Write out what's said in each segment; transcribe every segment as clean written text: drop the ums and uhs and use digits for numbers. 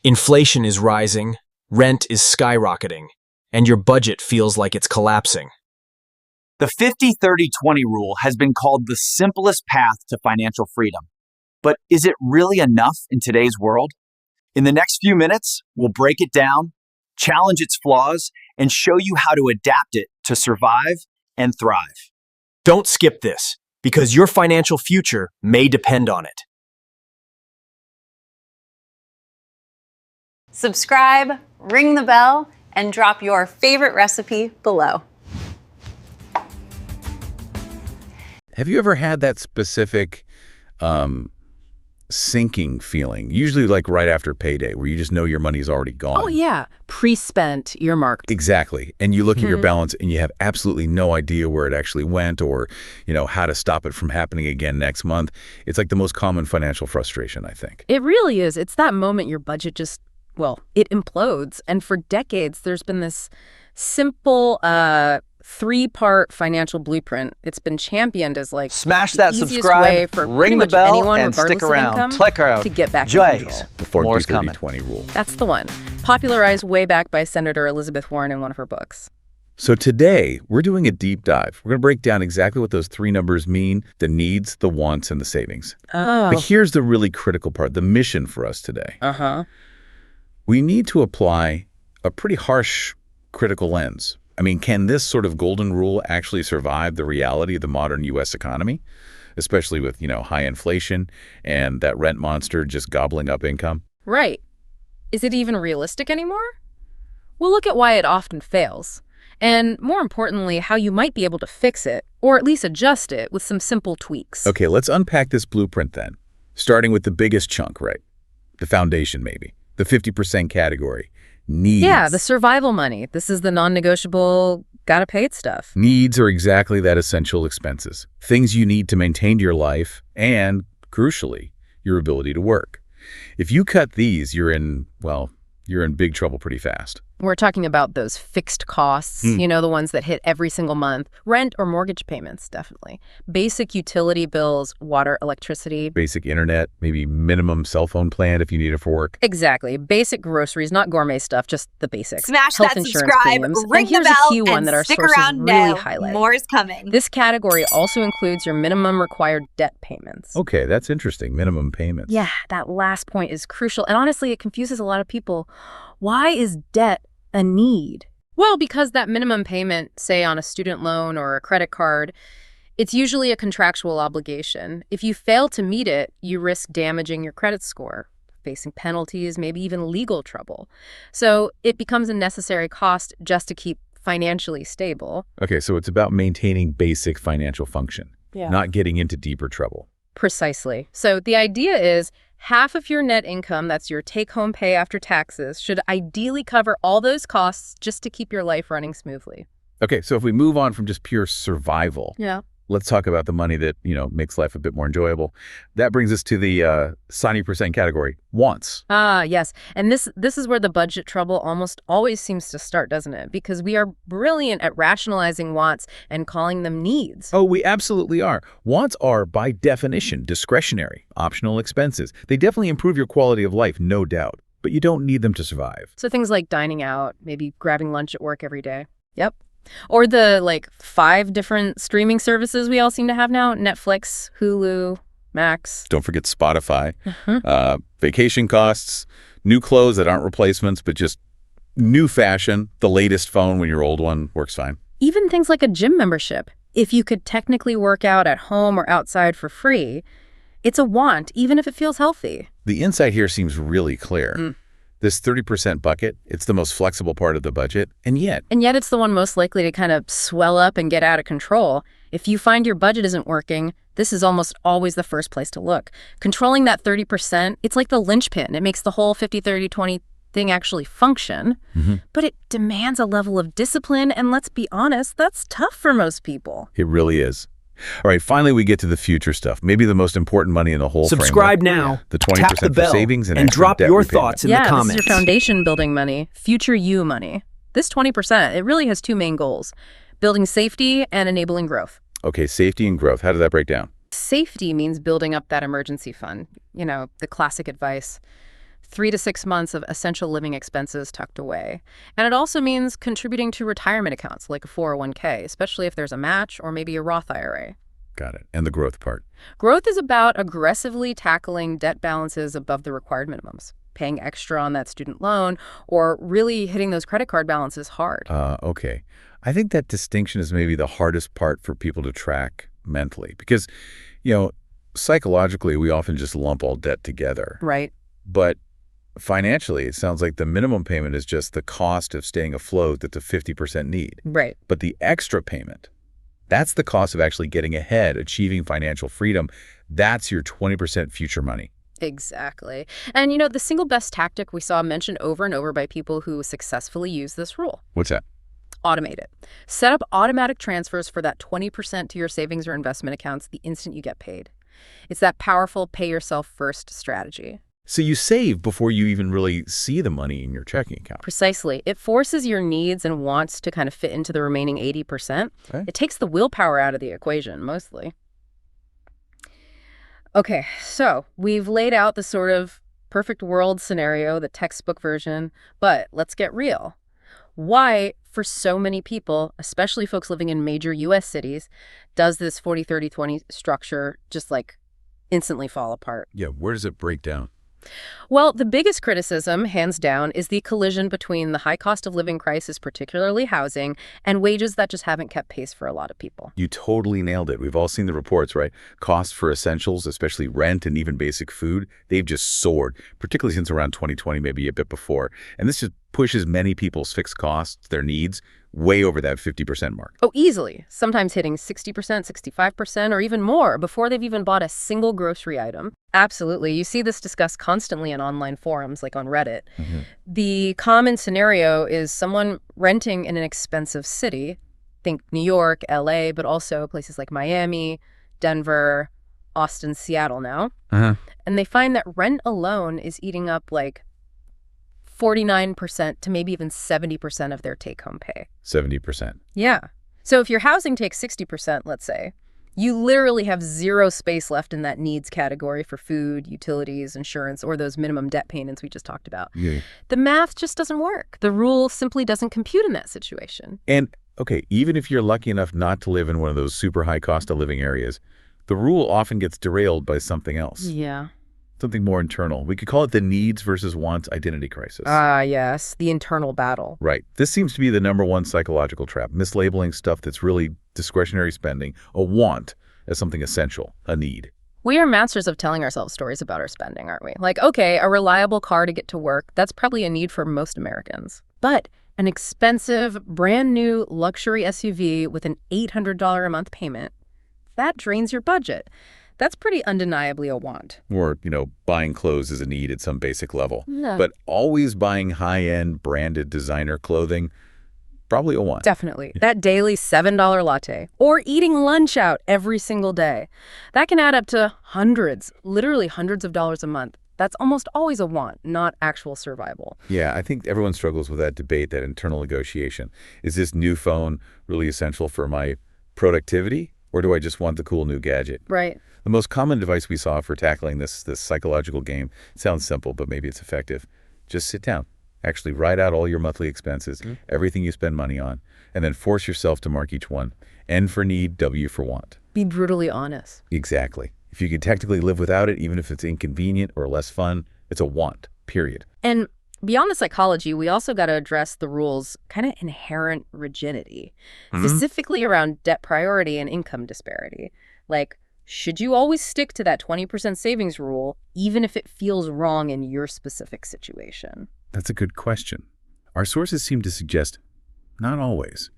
Inflation is rising, rent is skyrocketing, and your budget feels like it's collapsing. The 50-30-20 rule has been called the simplest path to financial freedom. But is it really enough in today's world? In the next few minutes, we'll break it down, challenge its flaws, and show you how to adapt it to survive and thrive. Don't skip this, because your financial future may depend on it. Subscribe, ring the bell, and drop your favorite recipe below. Have you ever had that specific sinking feeling, usually like right after payday, where you just know your money's already gone? Oh, yeah. Pre-spent, earmarked. Exactly. And you look at your balance and you have absolutely no idea where it actually went or, how to stop it from happening again next month. It's like the most common financial frustration, I think. It really is. It's that moment your budget just, it implodes. And for decades, there's been this simple three-part financial blueprint. It's been championed as like Smash the that easiest subscribe, way for ring the pretty much bell, anyone, and stick regardless of around. income, Click around. to get back in Jays. control. The More's coming. 40-30-20 rule. That's the one. Popularized way back by Senator Elizabeth Warren in one of her books. So today, we're doing a deep dive. We're going to break down exactly what those three numbers mean, the needs, the wants, and the savings. Oh. But here's the really critical part, the mission for us today. Uh-huh. We need to apply a pretty harsh critical lens. I mean, can this sort of golden rule actually survive the reality of the modern U.S. economy, especially with, high inflation and that rent monster just gobbling up income? Right. Is it even realistic anymore? We'll look at why it often fails. And more importantly, how you might be able to fix it, or at least adjust it with some simple tweaks. Okay, let's unpack this blueprint then, starting with the biggest chunk, right? The foundation, maybe. The 50% category. Needs. Yeah, the survival money. This is the non-negotiable, gotta pay it stuff. Needs are exactly that, essential expenses. Things you need to maintain your life and, crucially, your ability to work. If you cut these, you're in big trouble pretty fast. We're talking about those fixed costs, the ones that hit every single month. Rent or mortgage payments, definitely. Basic utility bills, water, electricity. Basic internet, maybe minimum cell phone plan if you need it for work. Exactly. Basic groceries, not gourmet stuff, just the basics. Smash Health that insurance subscribe, premiums. ring And here's the bell, a key one and that our stick sources around really now. highlight. More is coming. This category also includes your minimum required debt payments. Okay, that's interesting. Minimum payments. Yeah, that last point is crucial. And honestly, it confuses a lot of people. Why is debt a need? Well, because that minimum payment, say on a student loan or a credit card, it's usually a contractual obligation. If you fail to meet it, you risk damaging your credit score, facing penalties, maybe even legal trouble. So it becomes a necessary cost just to keep financially stable. Okay, so it's about maintaining basic financial function, not getting into deeper trouble. Precisely. So the idea is half of your net income, that's your take-home pay after taxes, should ideally cover all those costs just to keep your life running smoothly. Okay, so if we move on from just pure survival, let's talk about the money that, makes life a bit more enjoyable. That brings us to the 90% category, wants. Ah, yes. And this is where the budget trouble almost always seems to start, doesn't it? Because we are brilliant at rationalizing wants and calling them needs. Oh, we absolutely are. Wants are, by definition, discretionary, optional expenses. They definitely improve your quality of life, no doubt, but you don't need them to survive. So things like dining out, maybe grabbing lunch at work every day. Yep. Or the 5 different streaming services we all seem to have now: Netflix, Hulu, Max. Don't forget Spotify. Vacation costs, new clothes that aren't replacements, but just new fashion. The latest phone when your old one works fine. Even things like a gym membership. If you could technically work out at home or outside for free, it's a want, even if it feels healthy. The insight here seems really clear. This 30% bucket, it's the most flexible part of the budget, and yet it's the one most likely to kind of swell up and get out of control. If you find your budget isn't working, this is almost always the first place to look. Controlling that 30%, it's like the linchpin. It makes the whole 50-30-20 thing actually function, but it demands a level of discipline, and let's be honest, that's tough for most people. It really is. All right, finally we get to the future stuff, maybe the most important money in the whole Subscribe framework. now, The 20% tap the for bell, savings and and extra drop debt your repayment. thoughts in the This comments. is your foundation building money, future you money. This 20%, it really has 2 main goals: building safety and enabling growth. Okay, safety and growth, how does that break down? Safety means building up that emergency fund, the classic advice. 3 to 6 months of essential living expenses tucked away. And it also means contributing to retirement accounts like a 401k, especially if there's a match or maybe a Roth IRA. Got it. And the growth part. Growth is about aggressively tackling debt balances above the required minimums, paying extra on that student loan, or really hitting those credit card balances hard. Okay. I think that distinction is maybe the hardest part for people to track mentally because, psychologically, we often just lump all debt together. Right. But financially, it sounds like the minimum payment is just the cost of staying afloat that's a 50% need. Right. But the extra payment, that's the cost of actually getting ahead, achieving financial freedom. That's your 20% future money. Exactly. And, the single best tactic we saw mentioned over and over by people who successfully use this rule. What's that? Automate it. Set up automatic transfers for that 20% to your savings or investment accounts the instant you get paid. It's that powerful pay yourself first strategy. So you save before you even really see the money in your checking account. Precisely. It forces your needs and wants to kind of fit into the remaining 80%. Right. It takes the willpower out of the equation, mostly. Okay, so we've laid out the sort of perfect world scenario, the textbook version, but let's get real. Why, for so many people, especially folks living in major U.S. cities, does this 40-30-20 structure just instantly fall apart? Yeah, where does it break down? Well, the biggest criticism, hands down, is the collision between the high cost of living crisis, particularly housing, and wages that just haven't kept pace for a lot of people. You totally nailed it. We've all seen the reports, right? Costs for essentials, especially rent and even basic food, they've just soared, particularly since around 2020, maybe a bit before. And this just pushes many people's fixed costs, their needs, way over that 50% mark. Oh, easily. Sometimes hitting 60%, 65%, or even more before they've even bought a single grocery item. Absolutely. You see this discussed constantly in online forums like on Reddit. Mm-hmm. The common scenario is someone renting in an expensive city, think New York, LA, but also places like Miami, Denver, Austin, Seattle now. Uh-huh. And they find that rent alone is eating up 49% to maybe even 70% of their take-home pay. 70%. Yeah. So if your housing takes 60%, let's say, you literally have zero space left in that needs category for food, utilities, insurance, or those minimum debt payments we just talked about. Yeah. The math just doesn't work. The rule simply doesn't compute in that situation. And, okay, even if you're lucky enough not to live in one of those super high cost of living areas, the rule often gets derailed by something else. Yeah. Something more internal. We could call it the needs versus wants identity crisis. Yes, the internal battle. Right. This seems to be the #1 psychological trap, mislabeling stuff that's really discretionary spending, a want, as something essential, a need. We are masters of telling ourselves stories about our spending, aren't we? Okay, a reliable car to get to work, that's probably a need for most Americans. But an expensive, brand new luxury SUV with an $800 a month payment, that drains your budget. That's pretty undeniably a want. Or, buying clothes is a need at some basic level. No. But always buying high-end branded designer clothing, probably a want. Definitely. That daily $7 latte. Or eating lunch out every single day. That can add up to literally hundreds of dollars a month. That's almost always a want, not actual survival. Yeah, I think everyone struggles with that debate, that internal negotiation. Is this new phone really essential for my productivity? Or do I just want the cool new gadget? Right. The most common advice we saw for tackling this psychological game sounds simple, but maybe it's effective. Just sit down. Actually write out all your monthly expenses, everything you spend money on, and then force yourself to mark each one. N for need, W for want. Be brutally honest. Exactly. If you can technically live without it, even if it's inconvenient or less fun, it's a want, period. And beyond the psychology, we also got to address the rule's kind of inherent rigidity, specifically around debt priority and income disparity. Should you always stick to that 20% savings rule, even if it feels wrong in your specific situation? That's a good question. Our sources seem to suggest not always,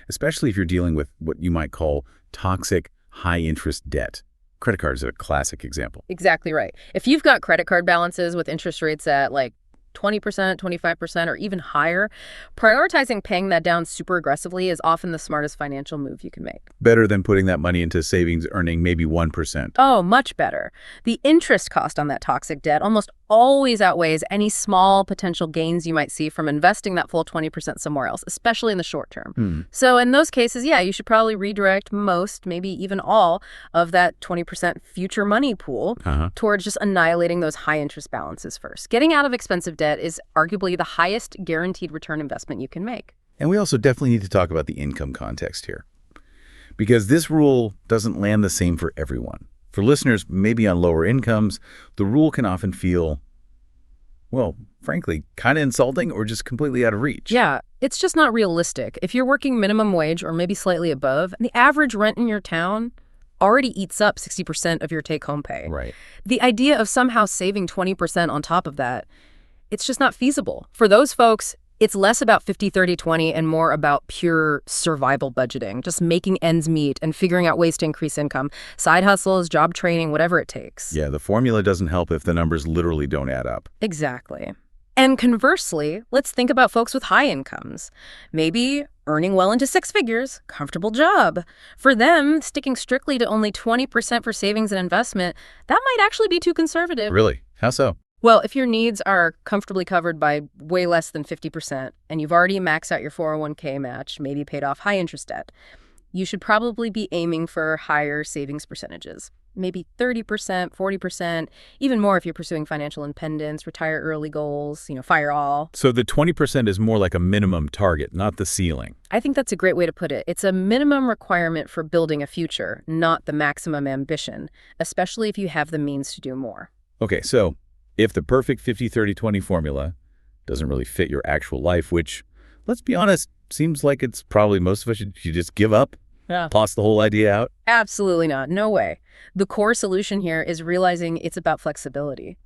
especially if you're dealing with what you might call toxic, high-interest debt. Credit cards are a classic example. Exactly right. If you've got credit card balances with interest rates at 20%, 25%, or even higher, prioritizing paying that down super aggressively is often the smartest financial move you can make. Better than putting that money into savings earning maybe 1%. Oh, much better. The interest cost on that toxic debt almost always outweighs any small potential gains you might see from investing that full 20% somewhere else, especially in the short term. So in those cases, yeah, you should probably redirect most, maybe even all, of that 20% future money pool towards just annihilating those high interest balances first. Getting out of expensive debt is arguably the highest guaranteed return investment you can make. And we also definitely need to talk about the income context here, because this rule doesn't land the same for everyone. For listeners maybe on lower incomes, the rule can often feel, well, frankly, kind of insulting or just completely out of reach. Yeah, it's just not realistic. If you're working minimum wage or maybe slightly above, the average rent in your town already eats up 60% of your take-home pay. Right. The idea of somehow saving 20% on top of that, it's just not feasible. For those folks, it's less about 50-30-20 and more about pure survival budgeting, just making ends meet and figuring out ways to increase income, side hustles, job training, whatever it takes. Yeah, the formula doesn't help if the numbers literally don't add up. Exactly. And conversely, let's think about folks with high incomes. Maybe earning well into six figures, comfortable job. For them, sticking strictly to only 20% for savings and investment, that might actually be too conservative. Really? How so? Well, if your needs are comfortably covered by way less than 50% and you've already maxed out your 401k match, maybe paid off high interest debt, you should probably be aiming for higher savings percentages. Maybe 30%, 40%, even more if you're pursuing financial independence, retire early goals, fire all. So the 20% is more like a minimum target, not the ceiling. I think that's a great way to put it. It's a minimum requirement for building a future, not the maximum ambition, especially if you have the means to do more. Okay, so if the perfect 50-30-20 formula doesn't really fit your actual life, which, let's be honest, seems like it's probably most of us should just give up, toss the whole idea out. Absolutely not. No way. The core solution here is realizing it's about flexibility.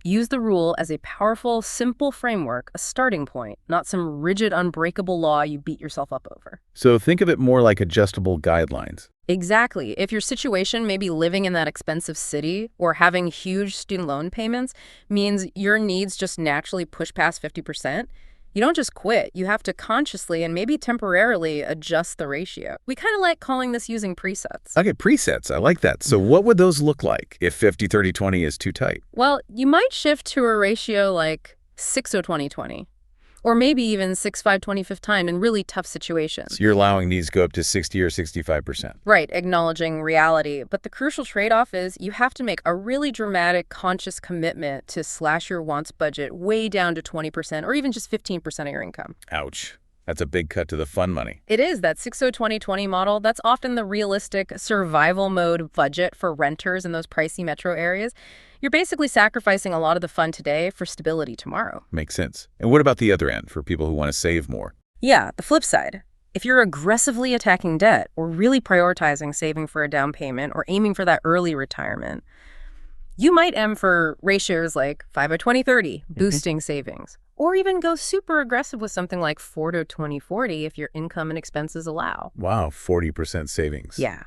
Use the rule as a powerful, simple framework, a starting point, not some rigid, unbreakable law you beat yourself up over. So think of it more like adjustable guidelines. Exactly. If your situation, maybe living in that expensive city or having huge student loan payments, means your needs just naturally push past 50%, you don't just quit. You have to consciously and maybe temporarily adjust the ratio. We kind of like calling this using presets. Okay, presets. I like that. So what would those look like if 50-30-20 is too tight? Well, you might shift to a ratio like 6-20-20. Or maybe even 6-5-20 time in really tough situations. So you're allowing these go up to 60 or 65%. Right, acknowledging reality. But the crucial trade-off is you have to make a really dramatic, conscious commitment to slash your wants budget way down to 20% or even just 15% of your income. Ouch. That's a big cut to the fun money. It is. That 6-0-20-20 model, that's often the realistic survival mode budget for renters in those pricey metro areas. You're basically sacrificing a lot of the fun today for stability tomorrow. Makes sense. And what about the other end for people who want to save more? Yeah, the flip side. If you're aggressively attacking debt or really prioritizing saving for a down payment or aiming for that early retirement, you might aim for ratios like 5-20-30, boosting savings. Or even go super aggressive with something like 4-20-40 if your income and expenses allow. Wow, 40% savings. Yeah,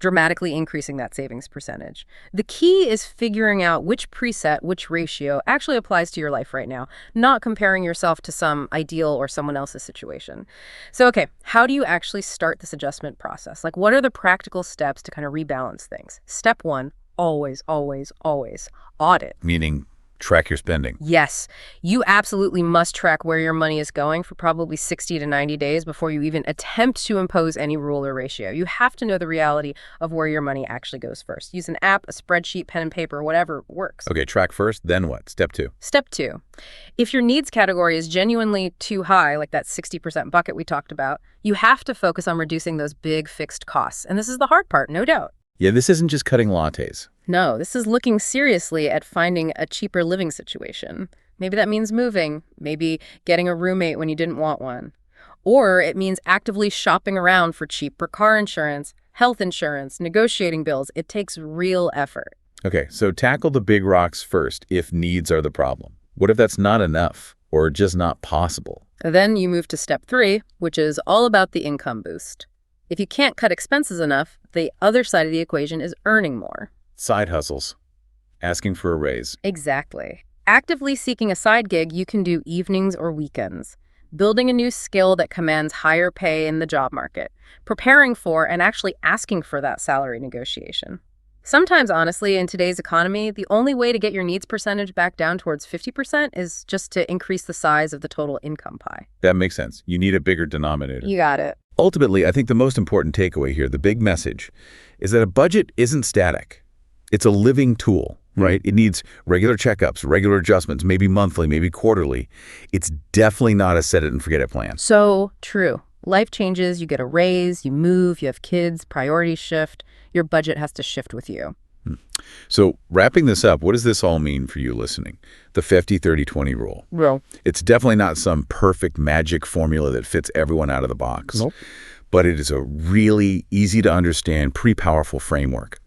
dramatically increasing that savings percentage. The key is figuring out which preset, which ratio actually applies to your life right now, not comparing yourself to some ideal or someone else's situation. So, okay, how do you actually start this adjustment process? Like, what are the practical steps to kind of rebalance things? Step one, always, always, always, audit. Meaning track your spending. Yes, you absolutely must track where your money is going for probably 60 to 90 days before you even attempt to impose any rule or ratio. You have to know the reality of where your money actually goes first. Use an app, a spreadsheet, pen and paper, whatever works. Okay, track first, then what? Step two. Step two, if your needs category is genuinely too high, like that 60% bucket we talked about, you have to focus on reducing those big fixed costs. And this is the hard part, no doubt. Yeah, this isn't just cutting lattes. No, this is looking seriously at finding a cheaper living situation. Maybe that means moving, maybe getting a roommate when you didn't want one. Or it means actively shopping around for cheaper car insurance, health insurance, negotiating bills. It takes real effort. Okay, so tackle the big rocks first if needs are the problem. What if that's not enough or just not possible? Then you move to step three, which is all about the income boost. If you can't cut expenses enough, the other side of the equation is earning more. Side hustles. Asking for a raise. Exactly. Actively seeking a side gig you can do evenings or weekends. Building a new skill that commands higher pay in the job market. Preparing for and actually asking for that salary negotiation. Sometimes, honestly, in today's economy, the only way to get your needs percentage back down towards 50% is just to increase the size of the total income pie. That makes sense. You need a bigger denominator. You got it. Ultimately, I think the most important takeaway here, the big message, is that a budget isn't static. It's a living tool, right? It needs regular checkups, regular adjustments, maybe monthly, maybe quarterly. It's definitely not a set-it-and-forget-it plan. So true. Life changes, you get a raise, you move, you have kids, priorities shift. Your budget has to shift with you. So wrapping this up, what does this all mean for you listening? The 50-30-20 rule. Well, It's definitely not some perfect magic formula that fits everyone out of the box. Nope. But it is a really easy to understand, pretty powerful framework.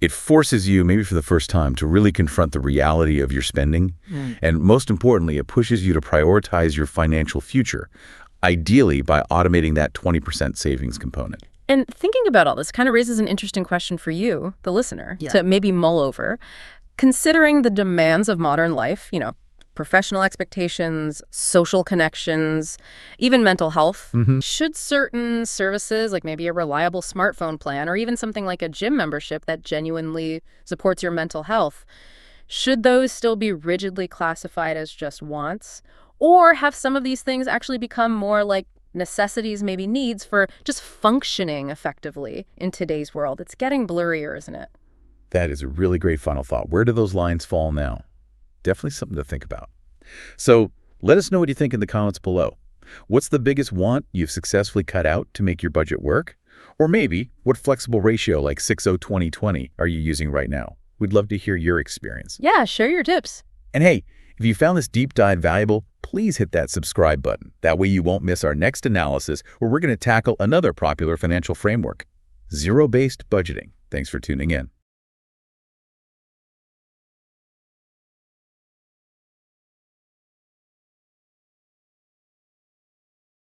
It forces you, maybe for the first time, to really confront the reality of your spending. And most importantly, it pushes you to prioritize your financial future, ideally by automating that 20% savings component. and thinking about all this kind of raises an interesting question for you, the listener, to maybe mull over. Considering the demands of modern life, professional expectations, social connections, even mental health, should certain services, like maybe a reliable smartphone plan or even something like a gym membership that genuinely supports your mental health, should those still be rigidly classified as just wants? Or have some of these things actually become more like necessities, maybe needs for just functioning effectively in today's world? It's getting blurrier, isn't it? That is a really great final thought. Where do those lines fall now? Definitely something to think about. So let us know what you think in the comments below. What's the biggest want you've successfully cut out to make your budget work? Or maybe what flexible ratio like 60-20-20 are you using right now? We'd love to hear your experience. Yeah, share your tips. And hey, if you found this deep dive valuable, please hit that subscribe button. That way you won't miss our next analysis where we're going to tackle another popular financial framework, zero-based budgeting. Thanks for tuning in.